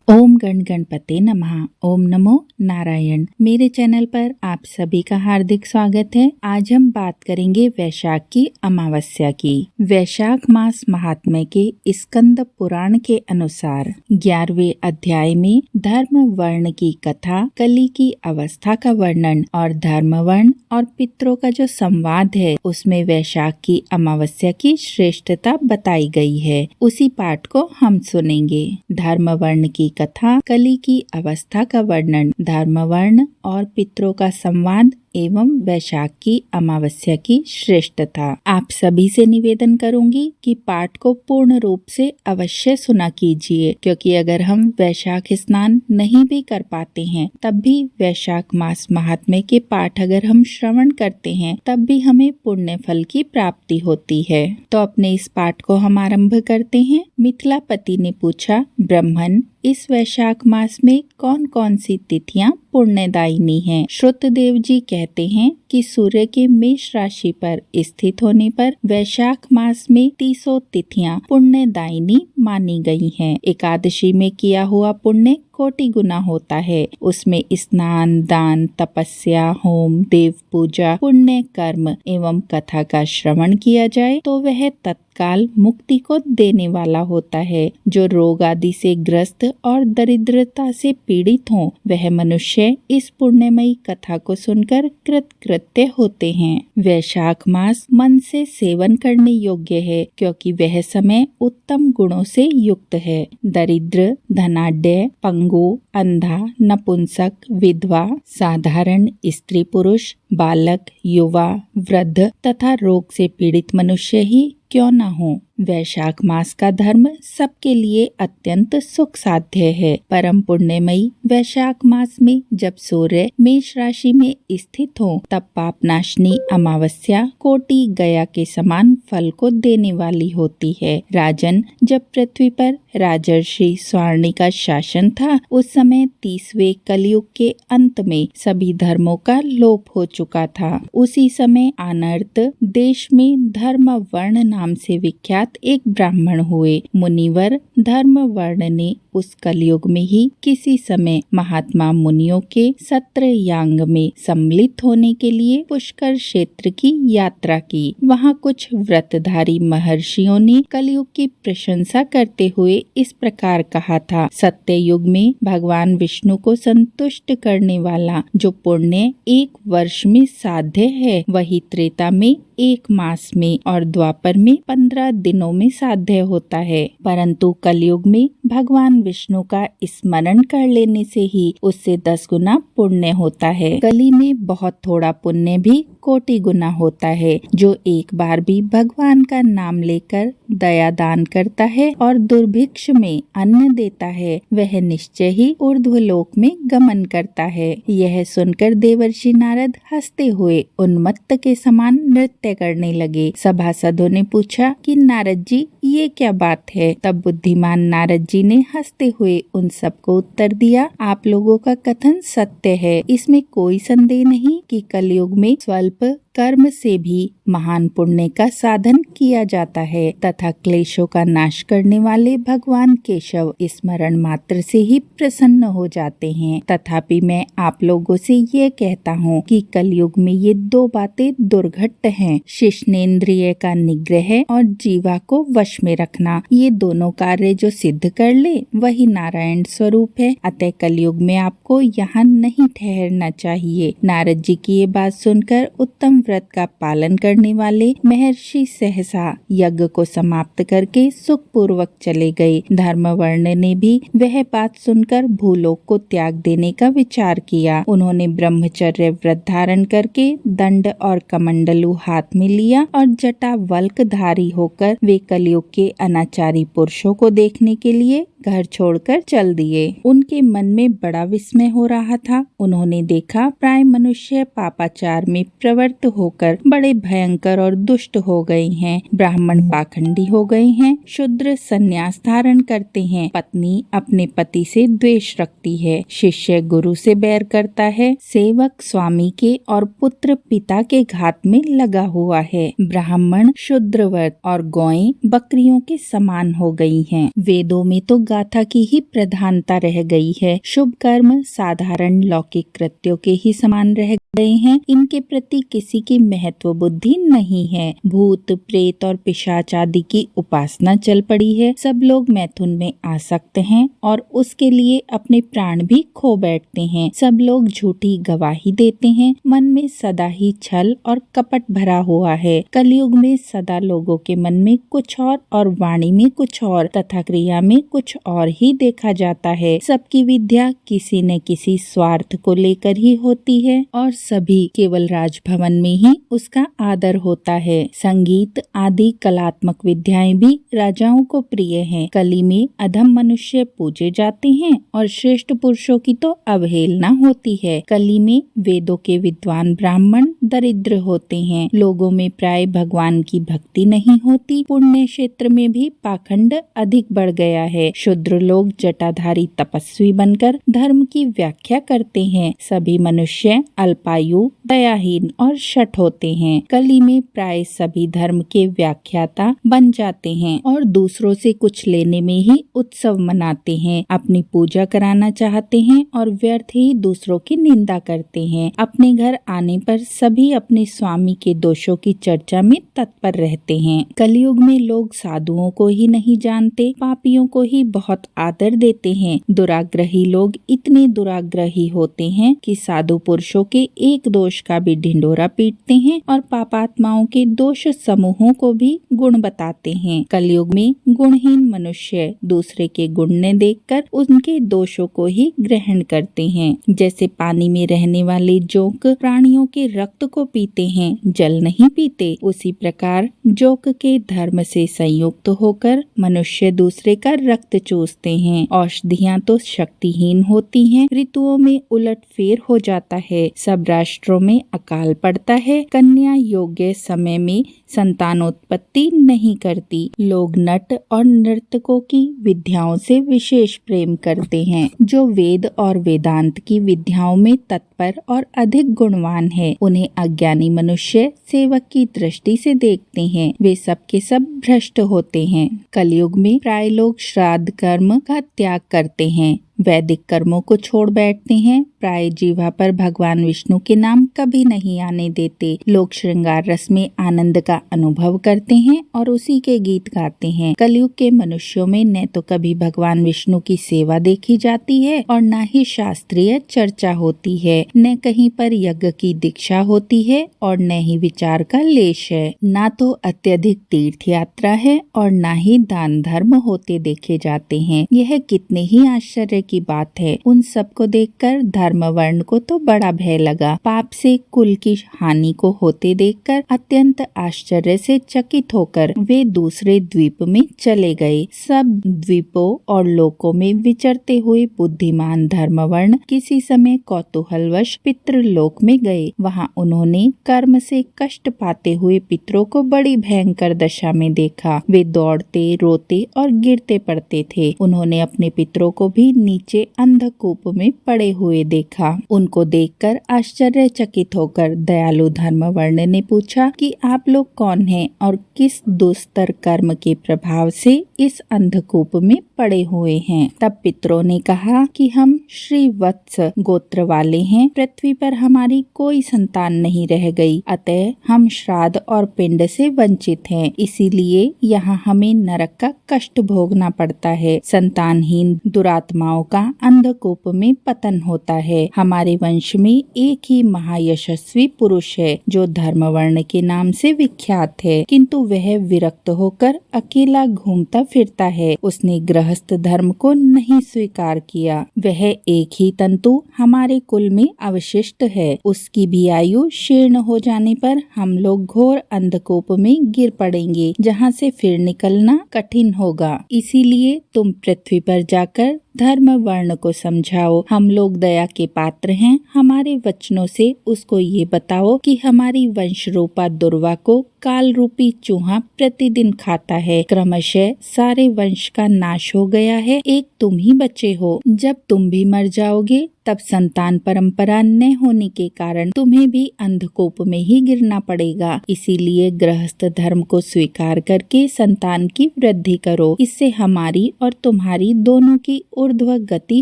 ओम गण गणपते नमः। ओम नमो नारायण। मेरे चैनल पर आप सभी का हार्दिक स्वागत है। आज हम बात करेंगे वैशाख की अमावस्या की। वैशाख मास महात्म्य के स्कंद पुराण के अनुसार 11वें अध्याय में धर्म वर्ण की कथा, कली की अवस्था का वर्णन और धर्म वर्ण और पितरों का जो संवाद है उसमें वैशाख की अमावस्या की श्रेष्ठता बताई गई है। उसी पाठ को हम सुनेंगे। धर्म वर्ण की कथा, कली की अवस्था का वर्णन, धर्म वर्ण और पितरों का संवाद एवं वैशाख की अमावस्या की श्रेष्ठता। आप सभी से निवेदन करूंगी कि पाठ को पूर्ण रूप से अवश्य सुना कीजिए, क्योंकि अगर हम वैशाख स्नान नहीं भी कर पाते हैं तब भी वैशाख मास महात्म्य के पाठ अगर हम श्रवण करते हैं तब भी हमें पुण्य फल की प्राप्ति होती है। तो अपने इस पाठ को हम आरंभ करते हैं। मिथिलापति ने पूछा, ब्राह्मण, इस वैशाख मास में कौन कौन सी तिथियां पुण्यदायिनी हैं? श्रुतदेव जी कहते हैं कि सूर्य के मेष राशि पर स्थित होने पर वैशाख मास में 30 तिथियां पुण्यदायिनी मानी गई हैं। एकादशी में किया हुआ पुण्य कोटि गुना होता है। उसमें स्नान, दान, तपस्या, होम, देव पूजा, पुण्य कर्म एवं कथा का श्रवण किया जाए तो वह तत्काल मुक्ति को देने वाला होता है। जो रोग आदि से ग्रस्त और दरिद्रता से पीड़ित हो वह मनुष्य इस पुण्यमयी कथा को सुनकर कृतकृत्य होते हैं। वैशाख मास मन से सेवन करने योग्य है, क्योंकि वह समय उत्तम गुणों से युक्त है। दरिद्र, धनाढ्य, पंगु, अंधा, नपुंसक, विधवा, साधारण स्त्री पुरुष, बालक, युवा, वृद्ध तथा रोग से पीड़ित मनुष्य ही क्यों न हो, वैशाख मास का धर्म सबके लिए अत्यंत सुख साध्य है। परम पुण्यमयी वैशाख मास में जब सूर्य मेष राशि में स्थित हो तब पापनाशनी अमावस्या कोटि गया के समान फल को देने वाली होती है। राजन, जब पृथ्वी पर राजर्षि स्वार्णी का शासन था उस समय 30वें कलयुग के अंत में सभी धर्मों का लोप हो चुका था। उसी समय अनर्त देश में धर्म वर्ण नाम से विख्यात एक ब्राह्मण हुए। मुनिवर धर्म वर्ण ने उस कलयुग में ही किसी समय महात्मा मुनियों के सत्रयांग में सम्मिलित होने के लिए पुष्कर क्षेत्र की यात्रा की। वहाँ कुछ व्रतधारी महर्षियों ने कलयुग की प्रशंसा करते हुए इस प्रकार कहा था, सत्य युग में भगवान विष्णु को संतुष्ट करने वाला जो पुण्य 1 वर्ष में साध्य है वही त्रेता में 1 मास में और द्वापर में 15 दिनों में साध्य होता है। परंतु कलयुग में भगवान विष्णु का स्मरण कर लेने से ही उससे 10 गुना पुण्य होता है। कली में बहुत थोड़ा पुण्य भी कोटि गुना होता है। जो एक बार भी भगवान का नाम लेकर दया दान करता है और दुर्भिक्ष में अन्न देता है वह निश्चय ही ऊर्ध्वलोक में गमन करता है। यह सुनकर देवर्षि नारद हंसते हुए उन्मत्त के समान नृत्य करने लगे। सभासदों ने पूछा कि नारद जी, ये क्या बात है? तब बुद्धिमान नारद जी ने हंसते हुए उन सबको उत्तर दिया, आप लोगों का कथन सत्य है। इसमें कोई संदेह नहीं कि कलयुग में स्वल्प कर्म से भी महान पुण्य का साधन किया जाता है तथा क्लेशों का नाश करने वाले भगवान केशव स्मरण मात्र से ही प्रसन्न हो जाते हैं। तथापि मैं आप लोगों से ये कहता हूँ कि कलयुग में ये 2 बातें दुर्घट हैं। शिश्नेन्द्रिय का निग्रह और जीवा को वश में रखना। ये दोनों कार्य जो सिद्ध कर ले वही नारायण स्वरूप है। अतः कलयुग में आपको यहाँ नहीं ठहरना चाहिए। नारद जी की ये बात सुनकर उत्तम व्रत का पालन करने वाले महर्षि सहसा यज्ञ को समाप्त करके सुख पूर्वक चले गए। धर्मवर्ण ने भी वह बात सुनकर भूलोक को त्याग देने का विचार किया। उन्होंने ब्रह्मचर्य व्रत धारण करके दंड और कमंडलू हाथ में लिया और जटा वल्क धारी होकर वे कलयुग के अनाचारी पुरुषों को देखने के लिए घर छोड़कर चल दिए। उनके मन में बड़ा विस्मय हो रहा था। उन्होंने देखा प्राय मनुष्य पापाचार में प्रवृत्त होकर बड़े भयंकर और दुष्ट हो गए हैं। ब्राह्मण पाखंडी हो गए हैं। शूद्र संन्यास धारण करते हैं। पत्नी अपने पति से द्वेष रखती है। शिष्य गुरु से बैर करता है। सेवक स्वामी के और पुत्र पिता के घात में लगा हुआ है। ब्राह्मण शूद्रवत और गौएं बकरियों के समान हो गई हैं। वेदों में तो गाथा की ही प्रधानता रह गई है। शुभ कर्म साधारण लौकिक कृत्यों के ही समान रह गए हैं। इनके प्रति किसी की महत्व बुद्धि नहीं है। भूत प्रेत और पिशाच आदि की उपासना चल पड़ी है। सब लोग मैथुन में आसक्त हैं और उसके लिए अपने प्राण भी खो बैठते हैं। सब लोग झूठी गवाही देते हैं। मन में सदा ही छल और कपट भरा हुआ है। कलयुग में सदा लोगों के मन में कुछ और वाणी में कुछ और तथा क्रिया में कुछ और ही देखा जाता है। सबकी विद्या किसी न किसी स्वार्थ को लेकर ही होती है और सभी केवल राजभवन में ही उसका आदर होता है। संगीत आदि कलात्मक विद्याएं भी राजाओं को प्रिय हैं। कली में अधम मनुष्य पूजे जाते हैं और श्रेष्ठ पुरुषों की तो अवहेलना होती है। कली में वेदों के विद्वान ब्राह्मण दरिद्र होते हैं। लोगों में प्राय भगवान की भक्ति नहीं होती। पुण्य क्षेत्र में भी पाखंड अधिक बढ़ गया है। शूद्र लोग जटाधारी तपस्वी बनकर धर्म की व्याख्या करते हैं। सभी मनुष्य अल्पायु दयाहीन और शठ होते हैं। कली में प्राय सभी धर्म के व्याख्याता बन जाते हैं और दूसरों से कुछ लेने में ही उत्सव मनाते हैं। अपनी पूजा कराना चाहते हैं और व्यर्थ ही दूसरों की निंदा करते हैं। अपने घर आने पर सभी अपने स्वामी के दोषों की चर्चा में तत्पर रहते हैं। कलयुग में लोग साधुओं को ही नहीं जानते, पापियों को ही बहुत आदर देते हैं। दुराग्रही लोग इतने दुराग्रही होते हैं कि साधु पुरुषों के एक दोष का भी ढिंडोरा पीटते हैं और पापात्माओं के दोष समूहों को भी गुण बताते हैं। कलयुग में गुणहीन मनुष्य दूसरे के गुण न देखकर उनके दोषों को ही ग्रहण करते हैं। जैसे पानी में रहने वाले जोंक प्राणियों के रक्त को पीते हैं, जल नहीं पीते, उसी प्रकार जोंक के धर्म से संयुक्त होकर मनुष्य दूसरे का रक्त चूसते हैं। औषधियाँ तो शक्तिहीन होती हैं। ऋतुओं में उलट फेर हो जाता है। सब राष्ट्रों में अकाल पड़ता है। कन्या योग्य समय में संतानोत्पत्ति नहीं करती। लोग नट और नर्तकों की विद्याओं से विशेष प्रेम करते हैं। जो वेद और वेदांत की विद्याओं में तत्पर और अधिक गुणवान है, उन्हें अज्ञानी मनुष्य सेवक की दृष्टि से देखते हैं। वे सब के सब भ्रष्ट होते हैं। कलयुग में प्राय लोग श्राद्ध कर्म का त्याग करते हैं, वैदिक कर्मों को छोड़ बैठते हैं। प्राय जीवा पर भगवान विष्णु के नाम कभी नहीं आने देते। लोग श्रृंगार रस में आनंद का अनुभव करते हैं और उसी के गीत गाते हैं। कलयुग के मनुष्यों में न तो कभी भगवान विष्णु की सेवा देखी जाती है और न ही शास्त्रीय चर्चा होती है। न कहीं पर यज्ञ की दीक्षा होती है और न ही विचार का लेश है। ना तो अत्यधिक तीर्थ यात्रा है और न ही दान धर्म होते देखे जाते हैं। यह कितने ही आश्चर्य की बात है। उन सबको देखकर धर्म वर्ण को तो बड़ा भय लगा। पाप से कुल की हानि को होते देखकर अत्यंत आश्चर्य से चकित होकर वे दूसरे द्वीप में चले गए। सब द्वीपों और लोकों में विचरते हुए बुद्धिमान धर्म वर्ण किसी समय कौतूहलवश पितृलोक में गए। वहाँ उन्होंने कर्म से कष्ट पाते हुए पितरों को बड़ी भयंकर दशा में देखा। वे दौड़ते, रोते और गिरते पड़ते थे। उन्होंने अपने पितरों को भी नीचे अंधकूप में पड़े हुए देखा। उनको देखकर आश्चर्यचकित होकर दयालु धर्मवर्ण ने पूछा कि आप लोग कौन हैं और किस दुस्तर कर्म के प्रभाव से इस अंधकूप में पड़े हुए हैं। तब पितरों ने कहा कि हम श्री वत्स गोत्र वाले हैं। पृथ्वी पर हमारी कोई संतान नहीं रह गई, अतः हम श्राद्ध और पिंड से वंचित हैं। इसीलिए यहाँ हमें नरक का कष्ट भोगना पड़ता है। संतानहीन दुरात्माओं का अंधकूप में पतन होता है। हमारे वंश में एक ही महायशस्वी पुरुष है जो धर्मवर्ण के नाम से विख्यात है, किंतु वह विरक्त होकर अकेला घूमता फिरता है। उसने गृहस्थ धर्म को नहीं स्वीकार किया। वह एक ही तंतु हमारे कुल में अवशिष्ट है। उसकी भी आयु शीर्ण हो जाने पर हम लोग घोर अंधकूप में गिर पड़ेंगे, जहाँ से फिर निकलना कठिन होगा। इसीलिए तुम पृथ्वी पर जाकर धर्म वर्ण को समझाओ। हम लोग दया के पात्र हैं, हमारे वचनों से उसको ये बताओ कि हमारी वंश रूपा दुर्वा को काल रूपी चूहा प्रतिदिन खाता है। क्रमशः सारे वंश का नाश हो गया है, एक तुम ही बचे हो। जब तुम भी मर जाओगे तब संतान परंपरा न होने के कारण तुम्हें भी अंधकूप में ही गिरना पड़ेगा। इसीलिए गृहस्थ धर्म को स्वीकार करके संतान की वृद्धि करो। इससे हमारी और तुम्हारी दोनों की ऊर्ध्व गति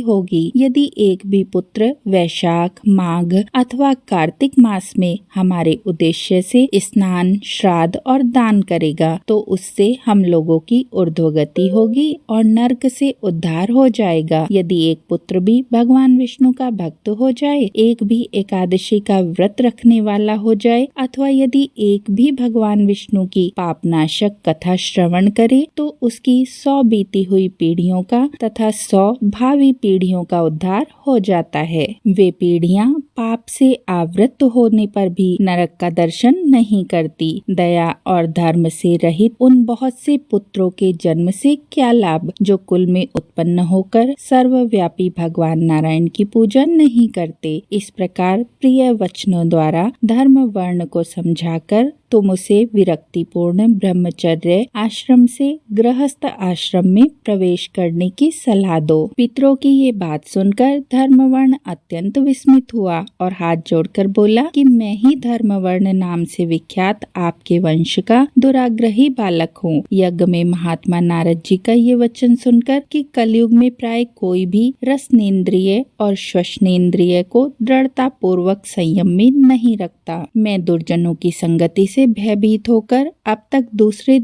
होगी। यदि एक भी पुत्र वैशाख, माघ अथवा कार्तिक मास में हमारे उद्देश्य से स्नान, श्राद्ध और दान करेगा तो उससे हम लोगों की ऊर्ध्वगति होगी और नरक से उद्धार हो जाएगा। यदि एक पुत्र भी भगवान विष्णु का भक्त हो जाए, एक भी एकादशी का व्रत रखने वाला हो जाए अथवा यदि एक भी भगवान विष्णु की पापनाशक कथा श्रवण करे तो उसकी 100 बीती हुई पीढ़ियों का तथा 100 भावी पीढ़ियों का उद्धार हो जाता है। वे पीढ़ियां पाप से आवृत होने पर भी नरक का दर्शन नहीं करती। दया और धर्म से रहित उन बहुत से पुत्रों के जन्म से क्या लाभ जो कुल में उत्पन्न होकर सर्वव्यापी भगवान नारायण की पूजा नहीं करते। इस प्रकार प्रिय वचनों द्वारा धर्म वर्ण को समझाकर तुम उसे विरक्तिपूर्ण ब्रह्मचर्य आश्रम से गृहस्थ आश्रम में प्रवेश करने की सलाह दो। पितरों की ये बात सुनकर धर्मवर्ण अत्यंत विस्मित हुआ और हाथ जोड़कर बोला कि मैं ही धर्मवर्ण नाम से विख्यात आपके वंश का दुराग्रही बालक हूँ। यज्ञ में महात्मा नारद जी का ये वचन सुनकर कि कलयुग में प्राय कोई भी रसनेन्द्रिय और श्वसनेन्द्रिय को दृढ़ता पूर्वक संयम में नहीं रखता, मैं दुर्जनों की संगति से भयभीत होकर अब तक दूसरे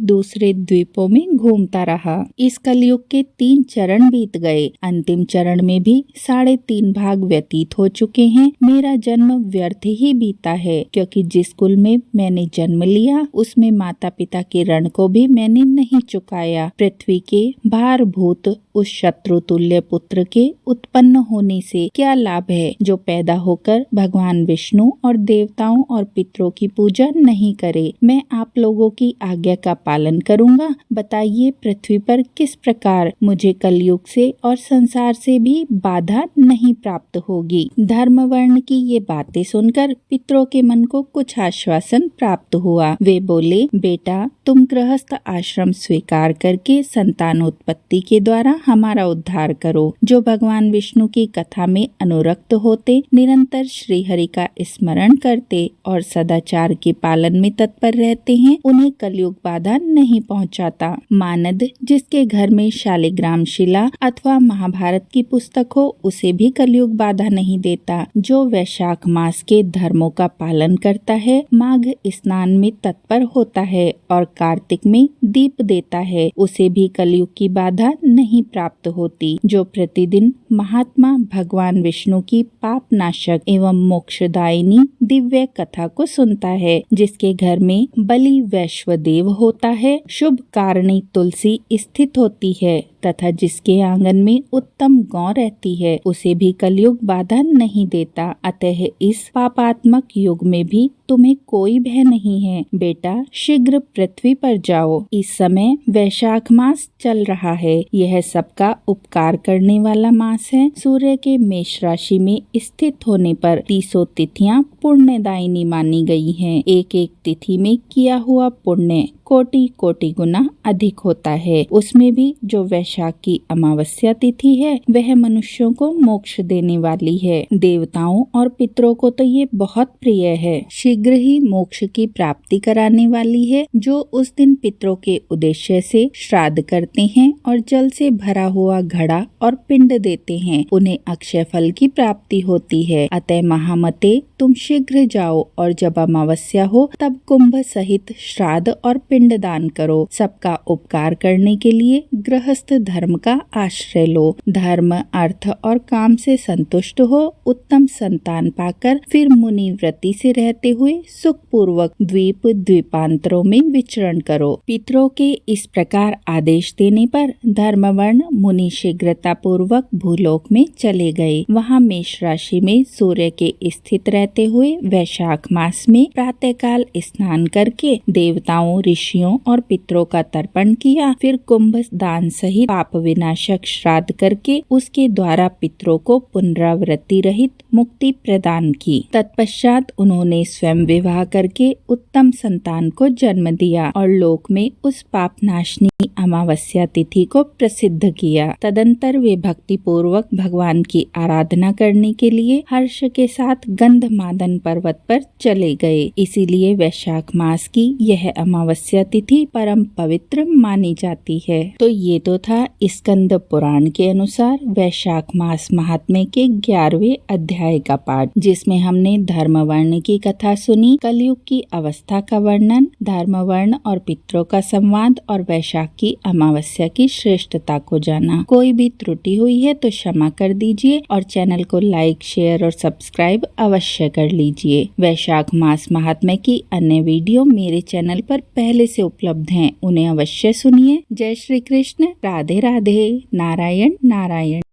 द्वीपों में घूमता रहा। इस कलयुग के 3 चरण बीत गए, अंतिम चरण में भी 3.5 भाग व्यतीत हो चुके हैं। मेरा जन्म व्यर्थ ही बीता है, क्योंकि जिस कुल में मैंने जन्म लिया उसमें माता पिता के ऋण को भी मैंने नहीं चुकाया। पृथ्वी के भारभूत उस शत्रु तुल्य पुत्र के उत्पन्न होने से क्या लाभ है जो पैदा होकर भगवान विष्णु और देवताओं और पितरों की पूजा नहीं करे। मैं आप लोगों की आज्ञा का पालन करूंगा। बताइए पृथ्वी पर किस प्रकार मुझे कलयुग से और संसार से भी बाधा नहीं प्राप्त होगी। धर्मवर्ण की ये बातें सुनकर पितरों के मन को कुछ आश्वासन प्राप्त हुआ। वे बोले, बेटा तुम गृहस्थ आश्रम स्वीकार करके संतानोत्पत्ति के द्वारा हमारा उद्धार करो। जो भगवान विष्णु की कथा में अनुरक्त होते, निरंतर श्री हरि का स्मरण करते और सदाचार के पालन में तत्पर रहते हैं, उन्हें कलयुग बाधा नहीं पहुंचाता। मानद जिसके घर में शालिग्राम शिला अथवा महाभारत की पुस्तक हो, उसे भी कलयुग बाधा नहीं देता। जो वैशाख मास के धर्मों का पालन करता है, माघ स्नान में तत्पर होता है और कार्तिक में दीप देता है, उसे भी कलयुग की बाधा नहीं प्राप्त होती। जो प्रतिदिन महात्मा भगवान विष्णु की पाप नाशक एवं मोक्षदायिनी दिव्य कथा को सुनता है, जिसके घर में बलि वैश्वदेव होता है, शुभ कारणी तुलसी स्थित होती है तथा जिसके आंगन में उत्तम गौ रहती है, उसे भी कलयुग बाधा नहीं देता। अतः इस पापात्मक युग में भी तुम्हें कोई भय नहीं है। बेटा शीघ्र पृथ्वी पर जाओ। इस समय वैशाख मास चल रहा है। यह सबका उपकार करने वाला मास है। सूर्य के मेष राशि में स्थित होने पर 30 तिथियां पुण्यदायिनी मानी गई हैं। एक एक तिथि में किया हुआ पुण्य कोटि गुना अधिक होता है। उसमें भी जो वैशाख की अमावस्या तिथि है, वह मनुष्यों को मोक्ष देने वाली है। देवताओं और पितरों को तो ये बहुत प्रिय है। शीघ्र ही मोक्ष की प्राप्ति कराने वाली है। जो उस दिन पितरों के उद्देश्य से श्राद्ध करते हैं और जल से भरा हुआ घड़ा और पिंड देते हैं, उन्हें अक्षय फल की प्राप्ति होती है। अतः महामते तुम शीघ्र जाओ और जब अमावस्या हो तब कुंभ सहित श्राद्ध और पिंड दान करो। सबका उपकार करने के लिए गृहस्थ धर्म का आश्रय लो। धर्म, अर्थ और काम से संतुष्ट हो, उत्तम संतान पाकर फिर मुनि व्रति से रहते हुए सुख पूर्वक द्वीप द्वीपांतरों में विचरण करो। पितरों के इस प्रकार आदेश देने पर धर्मवर्ण मुनि शीघ्रता पूर्वक भूलोक में चले गए। वहाँ मेष राशि में सूर्य के स्थित रहते हुए वैशाख मास में प्रातःकाल स्नान करके देवताओं, ऋषियों ऋषियों और पितरों का तर्पण किया, फिर कुंभ दान सहित पाप विनाशक श्राद्ध करके उसके द्वारा पितरों को पुनरावृत्ति रहित मुक्ति प्रदान की। तत्पश्चात उन्होंने स्वयं विवाह करके उत्तम संतान को जन्म दिया और लोक में उस पापनाशनी अमावस्या तिथि को प्रसिद्ध किया। तदंतर वे भक्ति पूर्वक भगवान की आराधना करने के लिए हर्ष के साथ गंधमादन पर्वत पर चले गए। इसीलिए वैशाख मास की यह अमावस्या तिथि परम पवित्र मानी जाती है। तो ये तो था स्कंद पुराण के अनुसार वैशाख मास महात्म्य के 11वें अध्याय का पाठ, जिसमें हमने धर्म वर्ण की कथा सुनी, कलयुग की अवस्था का वर्णन, धर्म वर्ण और पितरों का संवाद और वैशाख की अमावस्या की श्रेष्ठता को जाना। कोई भी त्रुटि हुई है तो क्षमा कर दीजिए और चैनल को लाइक, शेयर और सब्सक्राइब अवश्य कर लीजिए। वैशाख मास महात्म्य की अन्य वीडियो मेरे चैनल पर पहले से उपलब्ध हैं, उन्हें अवश्य सुनिए। जय श्री कृष्ण, राधे राधे, नारायण नारायण।